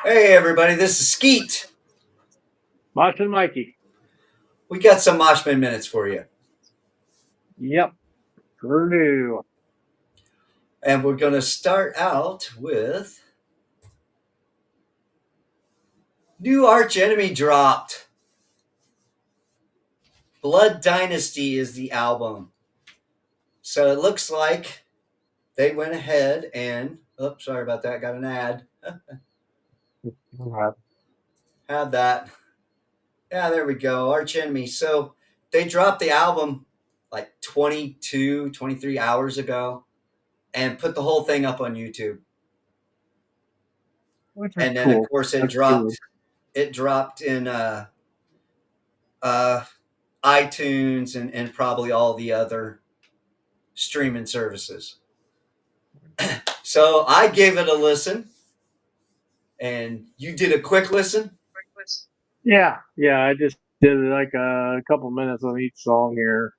Hey everybody, this is Skeet. Martin Mikey. We got some Moshmen Minutes for you. Yep. Purdue. And we're going to start out with new arch enemy dropped. Blood Dynasty is the album. So it looks like they went ahead and, oops, sorry about that, got an ad. Had that. Yeah, there we go. Arch enemy. So they dropped the album like 22, 23 hours ago and put the whole thing up on YouTube. Which is And then of cool. course it That's dropped cool. it dropped in uh, iTunes and probably all the other streaming services. So I gave it a listen, and you did a quick listen. Yeah. Yeah. I just did like a couple minutes on each song here,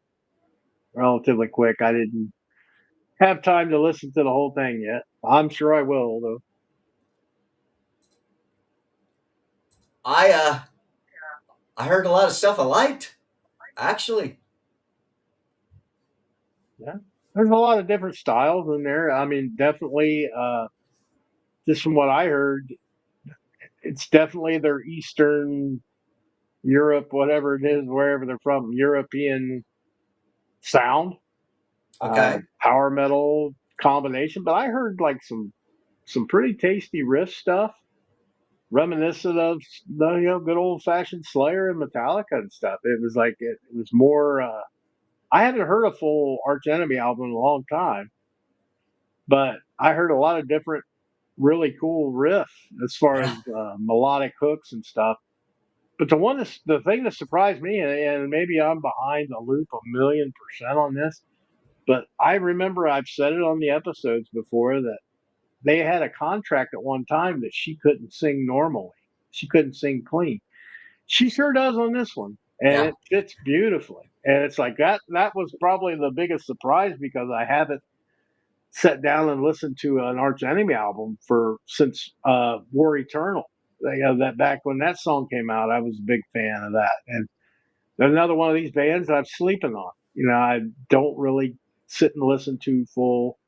relatively quick. I didn't have time to listen to the whole thing yet. I'm sure I will, though. I I heard a lot of stuff I liked. Actually, Yeah. There's a lot of different styles in there. I mean, definitely, just from what I heard, it's definitely their Eastern Europe, whatever it is, wherever they're from, European sound. okay, Power metal combination, but I heard like some pretty tasty riff stuff, reminiscent of the good old fashioned Slayer and Metallica and stuff. It was like it was more. I haven't heard a full Arch Enemy album in a long time, but I heard a lot of different really cool riff as far as yeah, melodic hooks and stuff. But the thing that surprised me, and maybe I'm behind the loop a million percent on this, but I remember I've said it on the episodes before that they had a contract at one time that she couldn't sing normally. She couldn't sing clean. She sure does on this one, and yeah, it fits beautifully. And it's like that was probably the biggest surprise because I haven't sat down and listened to an Arch Enemy album for since War Eternal. That back when that song came out, I was a big fan of that. And there's another one of these bands that I'm sleeping on. I don't really sit and listen to full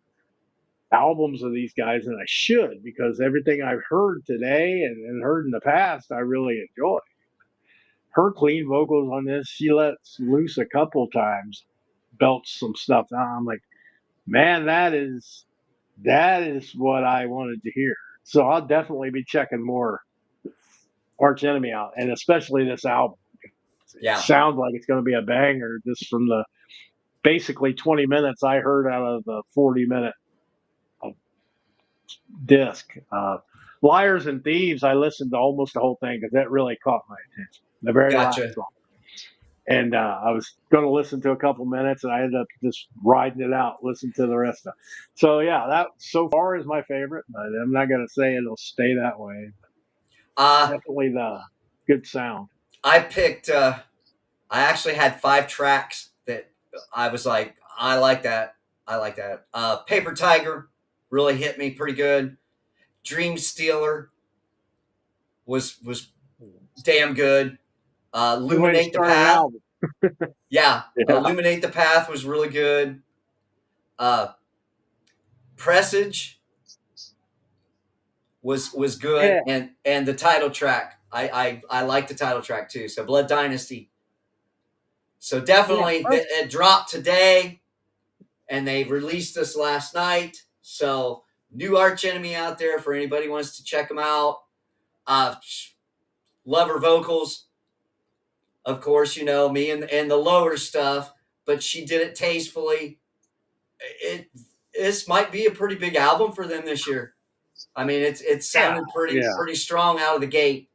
albums of these guys, and I should because everything I've heard today and heard in the past, I really enjoy. Her clean vocals on this, she lets loose a couple times, belts some stuff out. I'm like, man, that is what I wanted to hear. So I'll definitely be checking more Arch Enemy out, and especially this album. It yeah. sounds like it's going to be a banger just from the basically 20 minutes I heard out of the 40-minute disc. Liars and Thieves, I listened to almost the whole thing because that really caught my attention. The very last Gotcha. song. And I was going to listen to a couple minutes, and I ended up just riding it out, listen to the rest of it. So, yeah, that so far is my favorite. But I'm not going to say it'll stay that way. Uh, Definitely the good sound. I picked. I actually had 5 tracks that I was like, I like that. I like that. Paper Tiger really hit me pretty good. Dream Stealer was damn good. Good way to Illuminate the start an Path. album. Yeah, Yeah. Illuminate the Path was really good. Uh, Presage was good, Yeah. and the title track. I like the title track too. So Blood Dynasty. So Yeah. definitely it dropped today, and they released this last night. So new arch enemy out there for anybody who wants to check them out. Uh, love her vocals, of course. You know me and the lower stuff, but she did it tastefully. It this might be a pretty big album for them this year. I mean, it Yeah. sounded pretty Yeah. pretty strong out of the gate.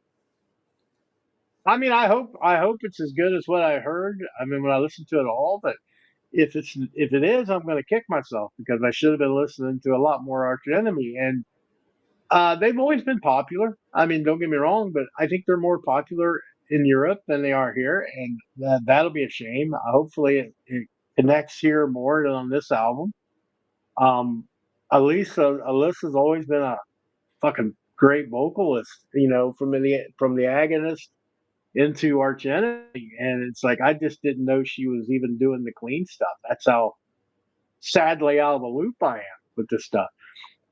I mean, I hope it's as good as what I heard. I mean, when I listened to it all, but if it is, I'm going to kick myself because I should have been listening to a lot more Arch Enemy. And they've always been popular. I mean, don't get me wrong, but I think they're more popular in Europe than they are here, and that'll be a shame. Hopefully, it connects here more than on this album. Um, Alyssa's always been a fucking great vocalist, from the agonist into Arch Enemy, and it's like I just didn't know she was even doing the clean stuff. That's how sadly out of the loop I am with this stuff.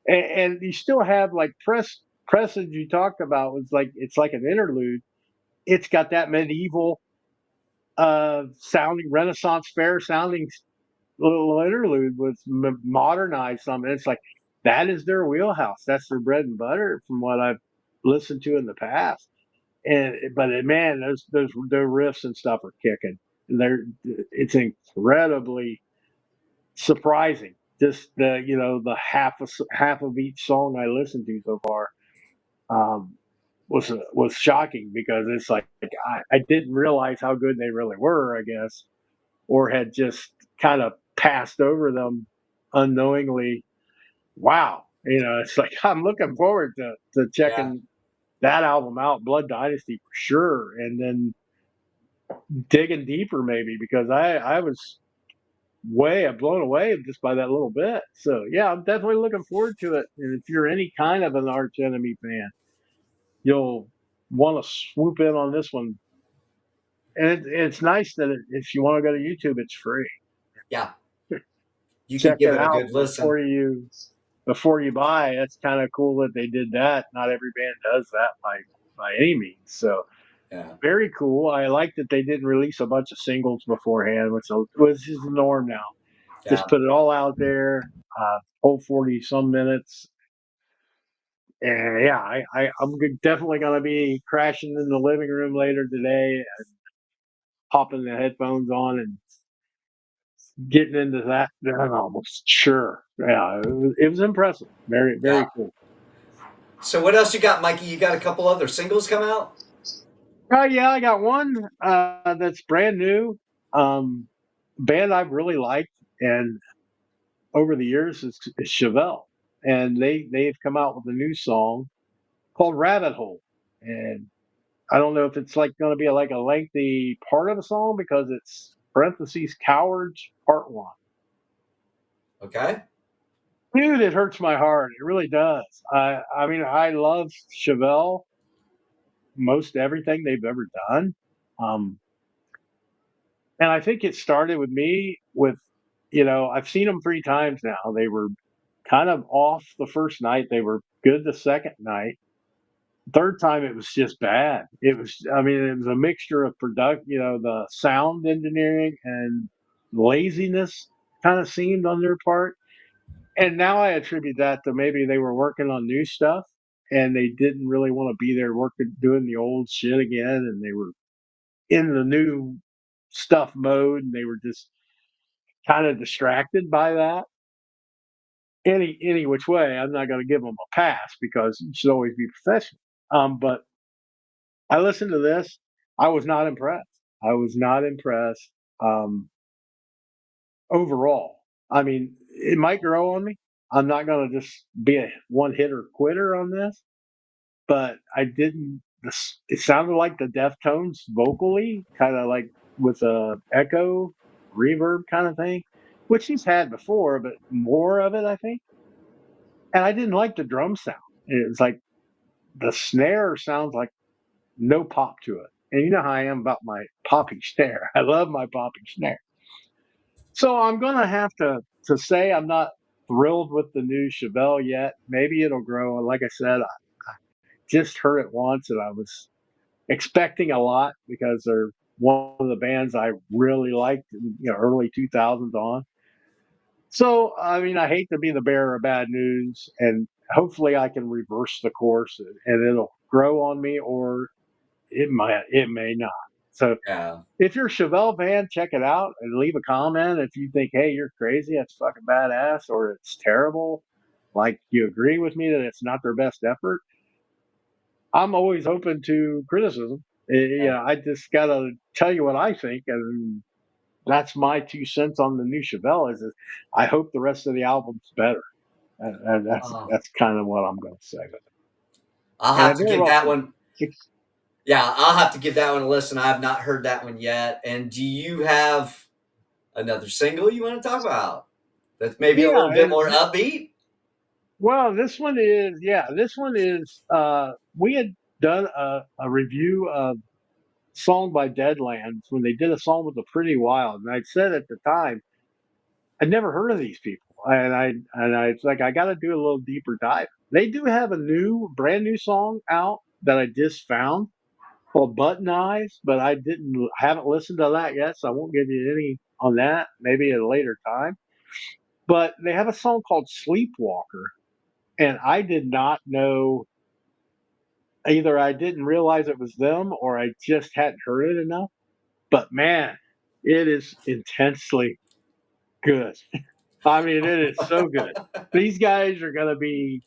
And you still have like Presage you talked about was like it's like an interlude. It's got that medieval sounding Renaissance fair sounding little interlude with modernized something. It's like that is their wheelhouse. That's their bread and butter from what I've listened to in the past. Man, those their riffs and stuff are kicking. It's incredibly surprising. Just the half of each song I listened to so far um, was shocking because it's like I didn't realize how good they really were, I guess, or had just kind of passed over them unknowingly. Wow, it's like I'm looking forward to Yeah. checking that album out, Blood Dynasty for sure, and then digging deeper maybe because I was way blown away just by that little bit. So yeah, I'm definitely looking forward to it. And if you're any kind of an Arch Enemy fan, you'll want to swoop in on this one. And it's nice that if you want to go to YouTube, it's free. Yeah. You could Check give it it a out good listen. before you buy. That's kind of cool that they did that. Not every band does that by any means. So Yeah. very cool. I like that they didn't release a bunch of singles beforehand, which is the norm now. Yeah. Just put it all out there. Whole 40 some minutes. And yeah, I'm definitely going to be crashing in the living room later today, popping the headphones on and getting into that. I'm almost sure. Yeah, it was impressive. Very, Yeah. very cool. So what else you got, Mikey? You got a couple other singles come out? Oh yeah, I got one that's brand new. Um, Band I've really liked, and over the years is Chevelle, and they've come out with a new song called Rabbit Hole, and I don't know if it's like going to be like a lengthy part of a song because it's parentheses cowards part one. Okay. Dude, it hurts my heart. It really does. I mean, I love Chevelle, most everything they've ever done. Um, and I think it started with me with, I've seen them three times now. They were kind of off the first night. They were good the second night. Third time it was just bad. It was a mixture of the sound engineering and laziness kind of seemed on their part. And now I attribute that to maybe they were working on new stuff and they didn't really want to be there working, doing the old shit again. And they were in the new stuff mode and they were just kind of distracted by that. Any which way, I'm not going to give them a pass because you should always be professional. But I listened to this. I was not impressed. I was not impressed um, overall. I mean, it might grow on me. I'm not going to just be a one hitter quitter on this, but I didn't. It sounded like the Deftones vocally, kind of like with a echo reverb kind of thing, which he's had before, but more of it, I think. And I didn't like the drum sound. It's like the snare sounds like no pop to it. And you know how I am about my popping snare. I love my popping snare. So I'm gonna have to say I'm not thrilled with the new Chevelle yet. Maybe it'll grow. Like I said, I just heard it once and I was expecting a lot because they're one of the bands I really liked in early 2000s on. So I mean, I hate to be the bearer of bad news, and hopefully I can reverse the course and it'll grow on me, or it may not. So Yeah. if you're a Chevelle fan, check it out and leave a comment if you think, hey, you're crazy, that's fucking badass, or it's terrible. Like you agree with me that it's not their best effort. I'm always open to criticism. Yeah. I just gotta tell you what I think, and that's my 2 cents on the new Chevelle. Is I hope the rest of the album's better, and Uh, that's kind of what I'm going to say. I'll And I have to very give well that could. one. Yeah, I'll have to give that one a listen. I have not heard that one yet. And do you have another single you want to talk about that's maybe a Yeah, little bit more upbeat? Well, this one is, yeah, this one is, we had done a review of Song by Deadlands when they did a song with the Pretty Wild. And I said at the time, I'd never heard of these people. And I it's like, I got to do a little deeper dive. They do have a brand new song out that I just found called Button Eyes, but haven't listened to that yet. So I won't give you any on that, maybe at a later time. But they have a song called Sleepwalker. And I did not know, either I didn't realize it was them or I just hadn't heard it enough. But man, it is intensely good. I mean, it is so good. These guys are going to be,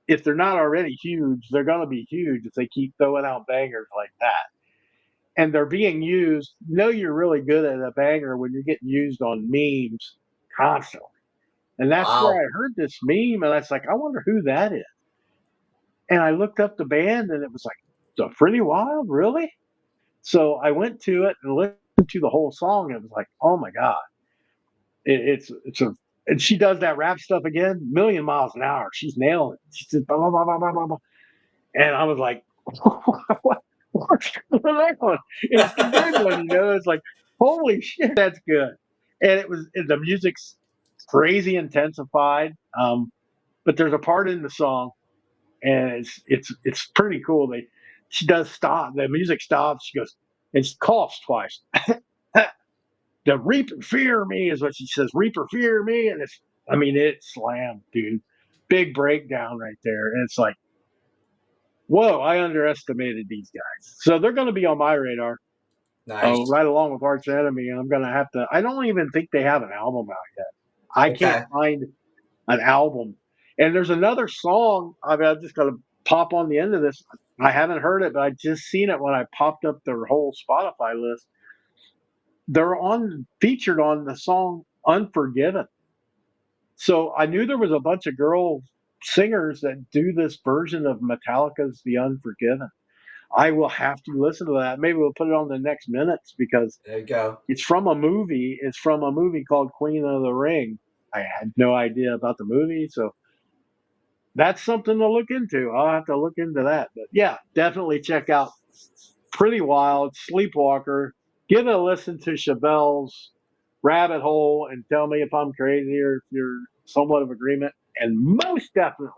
if they're not already huge, they're going to be huge if they keep throwing out bangers like that. And they're being used. You're really good at a banger when you're getting used on memes constantly. And that's where Wow. I heard this meme, and I was like, I wonder who that is. And I looked up the band, and it was like, "The Pretty Wild, really?" So I went to it and listened to the whole song. And it was like, oh my god, it's a, and she does that rap stuff again, million miles an hour. She's nailing it. She says blah blah blah blah blah blah, blah. And I was like, what's going on? It's the good one, It's like, holy shit, that's good. And the music's crazy intensified. But there's a part in the song, and it's pretty cool. She does stop. The music stops. She goes and she coughs twice. The Reaper fear me is what she says. Reaper fear me, and it's slammed, dude. Big breakdown right there, and it's like, whoa! I underestimated these guys. So they're going to be on my radar, Nice. right along with Arch Enemy. And I'm going to have to. I don't even think they have an album out yet. I can't Okay. find an album. And there's another song. I'm just going to pop on the end of this. I haven't heard it, but I just seen it when I popped up their whole Spotify list. They're featured on the song Unforgiven. So I knew there was a bunch of girl singers that do this version of Metallica's The Unforgiven. I will have to listen to that. Maybe we'll put it on the next minutes because There you go. it's from a movie. It's from a movie called Queen of the Ring. I had no idea about the movie, so that's something to look into. I'll have to look into that. But yeah, definitely check out Pretty Wild, Sleepwalker. Give it a listen to Chavelle's Rabbit Hole and tell me if I'm crazy or if you're somewhat of agreement. And most definitely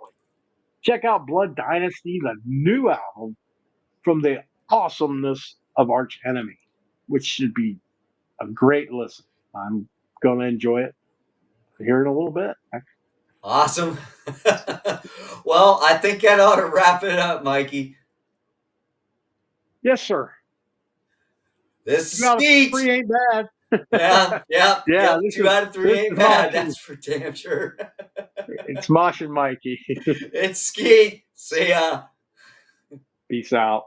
check out Blood Dynasty, the new album from the awesomeness of Arch Enemy, which should be a great listen. I'm going to enjoy it here in a little bit. Awesome. Well, I think that ought to wrap it up, Mikey. Yes, sir. This is 2 out of 3 Skeet. ain't bad. Yeah, yep, Yeah, yep. this Two is out of three this ain't is bad. Mosh That's for damn sure. it's Mosh and Mikey. It's Skeet. See ya. Peace out.